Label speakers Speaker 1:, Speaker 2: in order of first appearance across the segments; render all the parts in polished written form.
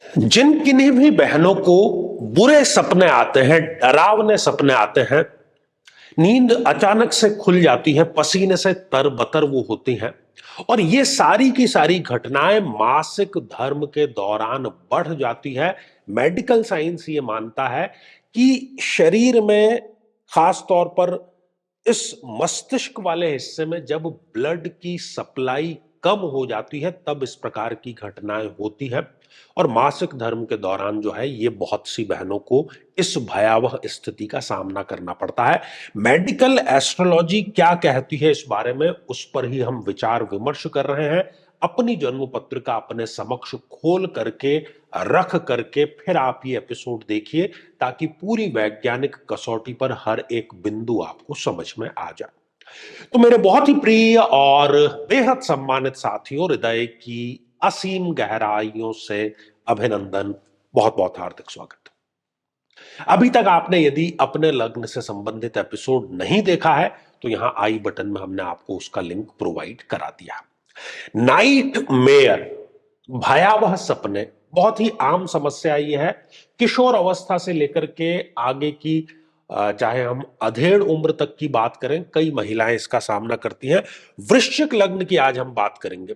Speaker 1: जिन किन्हीं भी बहनों को बुरे सपने आते हैं, डरावने सपने आते हैं, नींद अचानक से खुल जाती है, पसीने से तरबतर वो होती हैं और ये सारी की सारी घटनाएं मासिक धर्म के दौरान बढ़ जाती है। मेडिकल साइंस ये मानता है कि शरीर में खास तौर पर इस मस्तिष्क वाले हिस्से में जब ब्लड की सप्लाई कम हो जाती है तब इस प्रकार की घटनाएं होती है। और मासिक धर्म के दौरान जो है ये बहुत सी बहनों को इस भयावह स्थिति का सामना करना पड़ता है। मेडिकल एस्ट्रोलॉजी क्या कहती है इस बारे में, उस पर ही हम विचार विमर्श कर रहे हैं। अपनी जन्म पत्रिका अपने समक्ष खोल करके रख करके फिर आप ये एपिसोड देखिए ताकि पूरी वैज्ञानिक कसौटी पर हर एक बिंदु आपको समझ में आ जाए। तो मेरे बहुत ही प्रिय और बेहद सम्मानित साथियों, हृदय की असीम गहराइयों से अभिनंदन, बहुत बहुत हार्दिक स्वागत। अभी तक आपने यदि अपने लग्न से संबंधित एपिसोड नहीं देखा है तो यहां आई बटन में हमने आपको उसका लिंक प्रोवाइड करा दिया। नाइट मेयर, भयावह सपने, बहुत ही आम समस्या ये है। किशोर अवस्था से लेकर के आगे की चाहे हम अधेड़ उम्र तक की बात करें, कई महिलाएं इसका सामना करती हैं। वृश्चिक लग्न की आज हम बात करेंगे।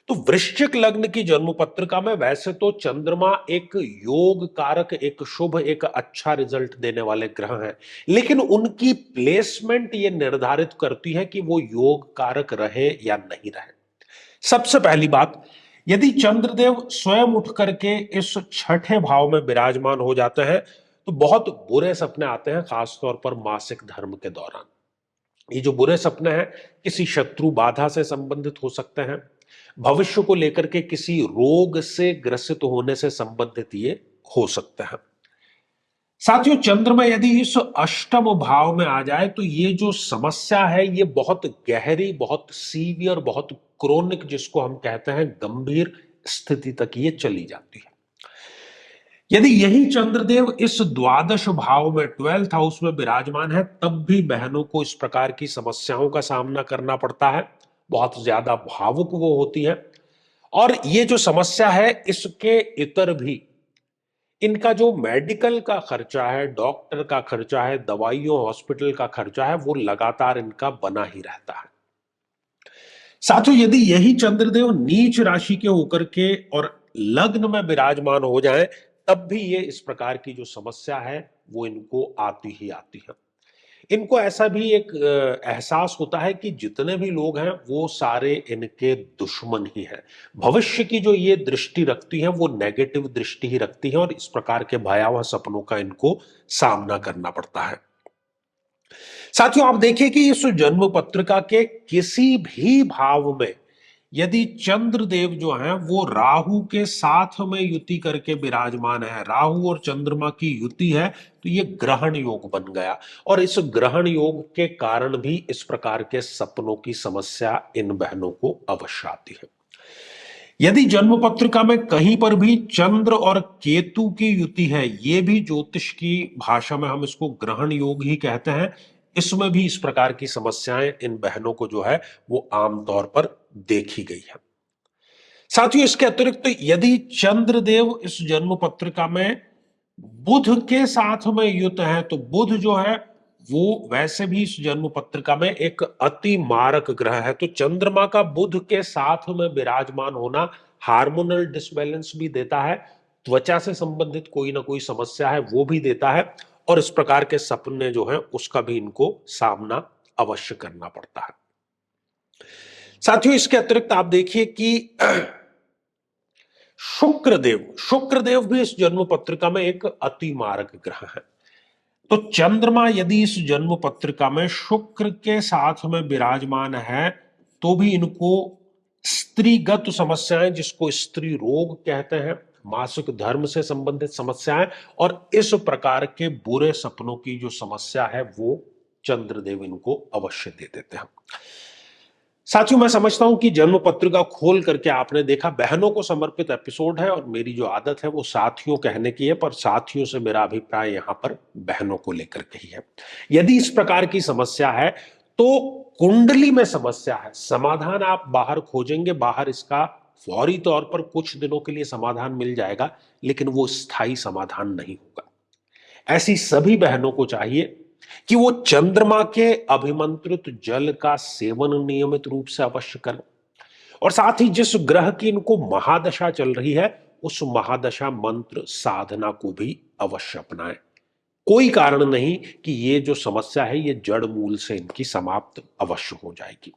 Speaker 1: तो वृश्चिक लग्न की जन्म पत्रिका में वैसे तो चंद्रमा एक योग कारक, एक शुभ, एक अच्छा रिजल्ट देने वाले ग्रह हैं, लेकिन उनकी प्लेसमेंट ये निर्धारित करती है कि वो योग कारक रहे या नहीं रहे। सबसे पहली बात, यदि चंद्रदेव स्वयं उठ करके इस छठे भाव में विराजमान हो जाते हैं तो बहुत बुरे सपने आते हैं, खासतौर पर मासिक धर्म के दौरान। ये जो बुरे सपने हैं किसी शत्रु बाधा से संबंधित हो सकते हैं, भविष्य को लेकर के किसी रोग से ग्रसित होने से संबंधित ये हो सकते हैं। साथियों, चंद्रमा यदि इस अष्टम भाव में आ जाए तो ये जो समस्या है ये बहुत गहरी, बहुत सीवियर, बहुत क्रोनिक, जिसको हम कहते हैं गंभीर स्थिति तक ये चली जाती है। यदि यही चंद्रदेव इस द्वादश भाव में, 12th हाउस में विराजमान है, तब भी बहनों को इस प्रकार की समस्याओं का सामना करना पड़ता है। बहुत ज्यादा भावुक वो होती है और ये जो समस्या है इसके इतर भी इनका जो मेडिकल का खर्चा है, डॉक्टर का खर्चा है, दवाइयों हॉस्पिटल का खर्चा है, वो लगातार इनका बना ही रहता है। साथियों, यदि यही चंद्रदेव नीच राशि के होकर के और लग्न में विराजमान हो जाए तब भी ये इस प्रकार की जो समस्या है वो इनको आती ही आती है। इनको ऐसा भी एक एहसास होता है कि जितने भी लोग हैं वो सारे इनके दुश्मन ही हैं। भविष्य की जो ये दृष्टि रखती है वो नेगेटिव दृष्टि ही रखती है और इस प्रकार के भयावह सपनों का इनको सामना करना पड़ता है। साथियों, आप देखिए कि इस जन्म पत्रिका के किसी भी भाव में यदि चंद्रदेव जो हैं वो राहु के साथ में युति करके विराजमान है, राहु और चंद्रमा की युति है, तो ये ग्रहण योग बन गया और इस ग्रहण योग के कारण भी इस प्रकार के सपनों की समस्या इन बहनों को अवश्य आती है। यदि जन्म पत्रिका में कहीं पर भी चंद्र और केतु की युति है, ये भी ज्योतिष की भाषा में हम इसको ग्रहण योग ही कहते हैं, इसमें भी इस प्रकार की समस्याएं इन बहनों को जो है वो आमतौर पर देखी गई है। साथियों, इसके अतिरिक्त तो यदि चंद्रदेव इस जन्म पत्रिका में बुध के साथ में युत है तो बुध जो है वो वैसे भी इस जन्म पत्रिका में एक अति मारक ग्रह है। तो चंद्रमा का बुध के साथ में विराजमान होना हार्मोनल डिसबैलेंस भी देता है, त्वचा से संबंधित कोई ना कोई समस्या है वो भी देता है और इस प्रकार के सपने जो है उसका भी इनको सामना अवश्य करना पड़ता है। साथियों, इसके अतिरिक्त आप देखिए कि शुक्रदेव भी इस जन्म पत्रिका में एक अति मारक ग्रह है। तो चंद्रमा यदि इस जन्म पत्रिका में शुक्र के साथ में विराजमान है तो भी इनको स्त्रीगत समस्याएं, जिसको स्त्री रोग कहते हैं, मासिक धर्म से संबंधित समस्याएं और इस प्रकार के बुरे सपनों की जो समस्या है वो चंद्रदेव इनको अवश्य दे देते हैं। साथियों, मैं समझता हूं कि जन्म पत्रिका खोल करके आपने देखा, बहनों को समर्पित एपिसोड है और मेरी जो आदत है वो साथियों कहने की है, पर साथियों से मेरा अभिप्राय यहां पर बहनों को लेकर के ही है। यदि इस प्रकार की समस्या है तो कुंडली में समस्या है, समाधान आप बाहर खोजेंगे, बाहर इसका फौरी तौर पर कुछ दिनों के लिए समाधान मिल जाएगा, लेकिन वो स्थायी समाधान नहीं होगा। ऐसी सभी बहनों को चाहिए कि वो चंद्रमा के अभिमंत्रित जल का सेवन नियमित रूप से अवश्य करें, और साथ ही जिस ग्रह की इनको महादशा चल रही है उस महादशा मंत्र साधना को भी अवश्य अपनाएं। कोई कारण नहीं कि ये जो समस्या है ये जड़ मूल से इनकी समाप्त अवश्य हो जाएगी।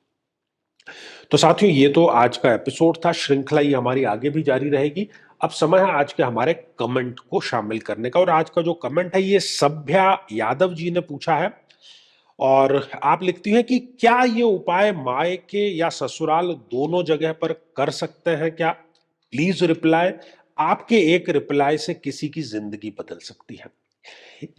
Speaker 1: तो साथियों, ये तो आज का एपिसोड था। श्रृंखला ये हमारी आगे भी जारी रहेगी। अब समय है आज के हमारे कमेंट को शामिल करने का, और आज का जो कमेंट है ये सभ्या यादव जी ने पूछा है, और आप लिखती हैं कि क्या ये उपाय मायके या ससुराल दोनों जगह पर कर सकते हैं क्या? Please reply. आपके एक रिप्लाई से किसी की जिंदगी बदल सकती है।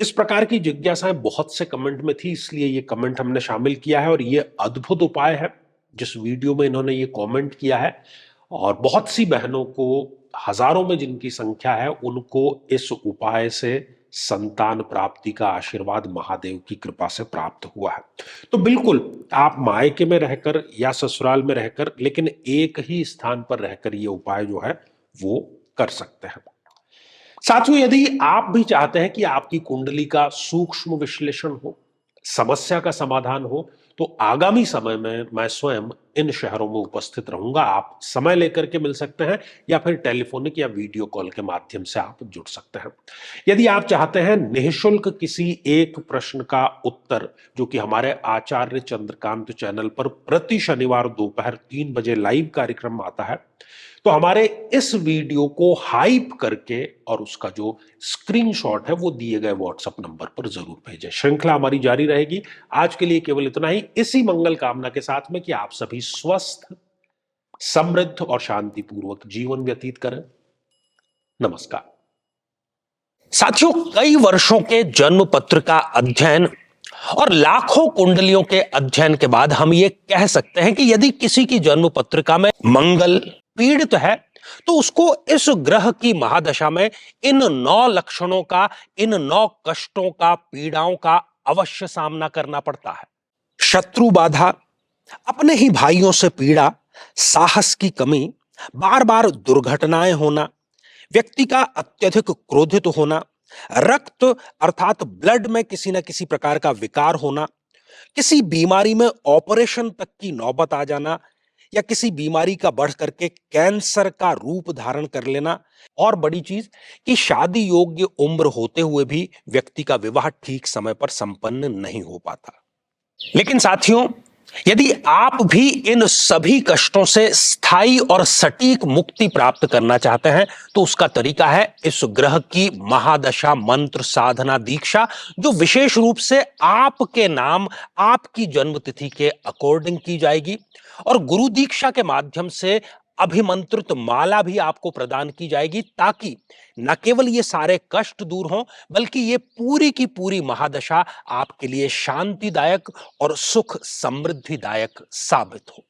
Speaker 1: इस प्रकार की जिज्ञासाएं बहुत से कमेंट में थी, इसलिए ये कमेंट हमने शामिल किया है, और ये अद्भुत उपाय है जिस वीडियो में इन्होंने ये कमेंट किया है। और बहुत सी बहनों को, हजारों में जिनकी संख्या है, उनको इस उपाय से संतान प्राप्ति का आशीर्वाद महादेव की कृपा से प्राप्त हुआ है। तो बिल्कुल आप मायके में रहकर या ससुराल में रहकर, लेकिन एक ही स्थान पर रहकर ये उपाय जो है वो कर सकते हैं। साथियों, यदि आप भी चाहते हैं कि आपकी कुंडली का सूक्ष्म विश्लेषण हो, समस्या का समाधान हो, तो आगामी समय में मैं स्वयं इन शहरों में उपस्थित रहूंगा। आप समय लेकर के मिल सकते हैं, या फिर टेलीफोनिक या वीडियो कॉल के माध्यम से आप जुड़ सकते हैं। यदि आप चाहते हैं निःशुल्क किसी एक प्रश्न का उत्तर, जो कि हमारे आचार्य चंद्रकांत चैनल पर प्रति शनिवार दोपहर 3 बजे लाइव कार्यक्रम आता है, तो हमारे इस वीडियो को हाइप करके और उसका जो स्क्रीनशॉट है वो दिए गए व्हाट्सएप नंबर पर जरूर भेजें। श्रृंखला हमारी जारी रहेगी। आज के लिए केवल इतना ही, इसी मंगल कामना के साथ में कि आप सभी स्वस्थ, समृद्ध और शांतिपूर्वक जीवन व्यतीत करें। नमस्कार। साथियों, कई वर्षों के जन्म पत्र का अध्ययन और लाखों कुंडलियों के अध्ययन के बाद हम ये कह सकते हैं कि यदि किसी की जन्म पत्रिका में मंगल पीड़ित है, तो उसको इस ग्रह की महादशा में इन 9 लक्षणों का, इन 9 कष्टों का, पीड़ाओं का अवश्य सामना करना पड़ता है। शत्रु बाधा, अपने ही भाइयों से पीड़ा, साहस की कमी, बार बार दुर्घटनाएं होना, व्यक्ति का अत्यधिक क्रोधित होना, रक्त अर्थात ब्लड में किसी न किसी प्रकार का विकार होना, किसी बीमारी में ऑपरेशन तक की नौबत आ जाना, या किसी बीमारी का बढ़ करके कैंसर का रूप धारण कर लेना, और बड़ी चीज कि शादी योग्य उम्र होते हुए भी व्यक्ति का विवाह ठीक समय पर संपन्न नहीं हो पाता। लेकिन साथियों, यदि आप भी इन सभी कष्टों से स्थायी और सटीक मुक्ति प्राप्त करना चाहते हैं, तो उसका तरीका है इस ग्रह की महादशा मंत्र साधना दीक्षा, जो विशेष रूप से आपके नाम, आपकी जन्मतिथि के अकॉर्डिंग की जाएगी, और गुरु दीक्षा के माध्यम से अभिमंत्रित माला भी आपको प्रदान की जाएगी, ताकि न केवल ये सारे कष्ट दूर हों, बल्कि ये पूरी की पूरी महादशा आपके लिए शांतिदायक और सुख समृद्धिदायक साबित हो।